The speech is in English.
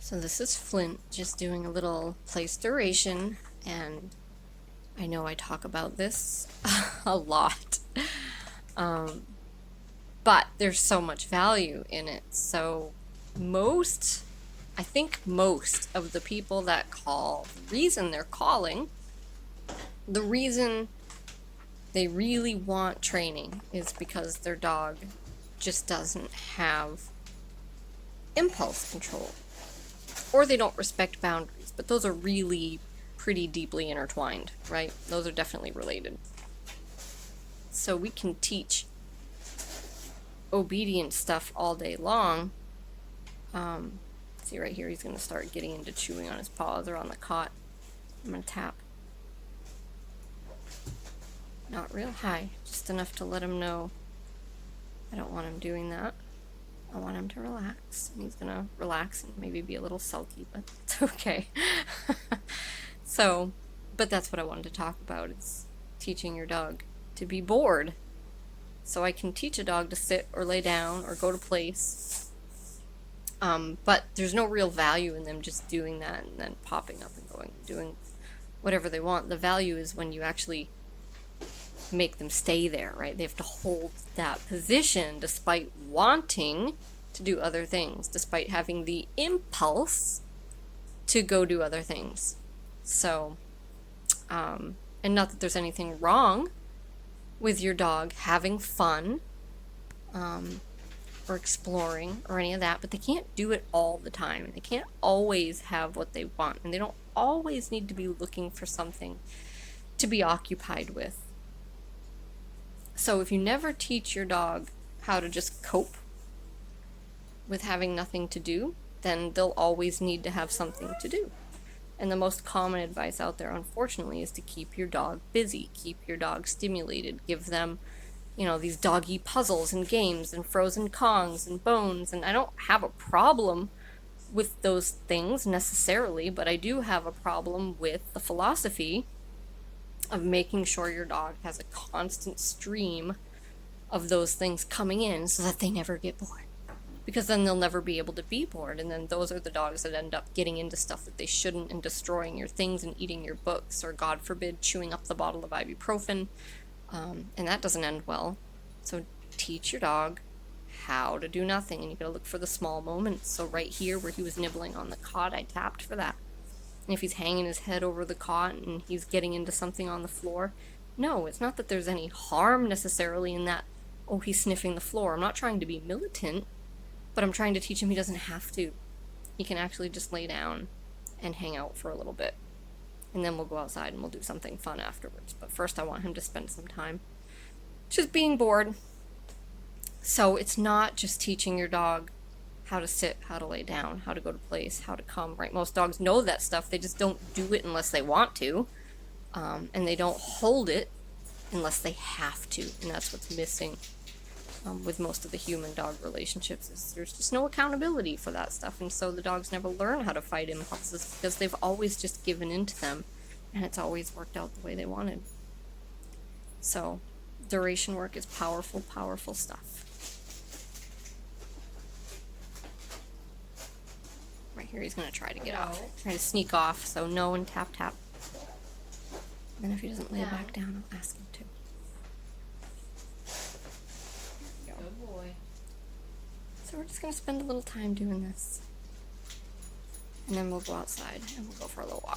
So this is Flint just doing a little place duration, and I know I talk about this a lot, um, but there's so much value in it. So I think most of the people that call, the reason they're calling, the reason they really want training is because their dog just doesn't have impulse control, or they don't respect boundaries, but those are really pretty deeply intertwined, right? Those are definitely related. So we can teach obedience stuff all day long. See right here, he's going to start getting into chewing on his paws or on the cot. I'm going to tap. Not real high, just enough to let him know I don't want him doing that. I want him to relax, and he's gonna relax and maybe be a little sulky, but it's okay. So, but that's what I wanted to talk about, is teaching your dog to be bored. So I can teach a dog to sit or lay down or go to place, but there's no real value in them just doing that and then popping up and going, doing whatever they want. The value is when you actually make them stay there, right? They have to hold that position despite wanting to do other things, despite having the impulse to go do other things. So, and not that there's anything wrong with your dog having fun, or exploring or any of that, but they can't do it all the time. They can't always have what they want, and they don't always need to be looking for something to be occupied with. So if you never teach your dog how to just cope with having nothing to do, then they'll always need to have something to do. And the most common advice out there, unfortunately, is to keep your dog busy, keep your dog stimulated, give them, these doggy puzzles and games and frozen Kongs and bones. And I don't have a problem with those things necessarily, but I do have a problem with the philosophy of making sure your dog has a constant stream of those things coming in so that they never get bored. Because then they'll never be able to be bored, and then those are the dogs that end up getting into stuff that they shouldn't and destroying your things and eating your books, or God forbid, chewing up the bottle of ibuprofen, and that doesn't end well. So teach your dog how to do nothing, and you gotta look for the small moments. So right here where he was nibbling on the cot, I tapped for that. And if he's hanging his head over the cot and he's getting into something on the floor, no, it's not that there's any harm necessarily in that, oh, he's sniffing the floor. I'm not trying to be militant, but I'm trying to teach him he doesn't have to. He can actually just lay down and hang out for a little bit. And then we'll go outside and we'll do something fun afterwards. But first I want him to spend some time just being bored. So it's not just teaching your dog how to sit, how to lay down, how to go to place, how to come, right? Most dogs know that stuff. They just don't do it unless they want to. And they don't hold it unless they have to. And that's what's missing with most of the human-dog relationships, is there's just no accountability for that stuff. And so the dogs never learn how to fight impulses because they've always just given in to them. And it's always worked out the way they wanted. So duration work is powerful, powerful stuff. Right here, he's going to try to get off. Try to sneak off, so no and tap, tap. And then if he doesn't lay back down, I'll ask him to. Good boy. So we're just going to spend a little time doing this. And then we'll go outside and we'll go for a little walk.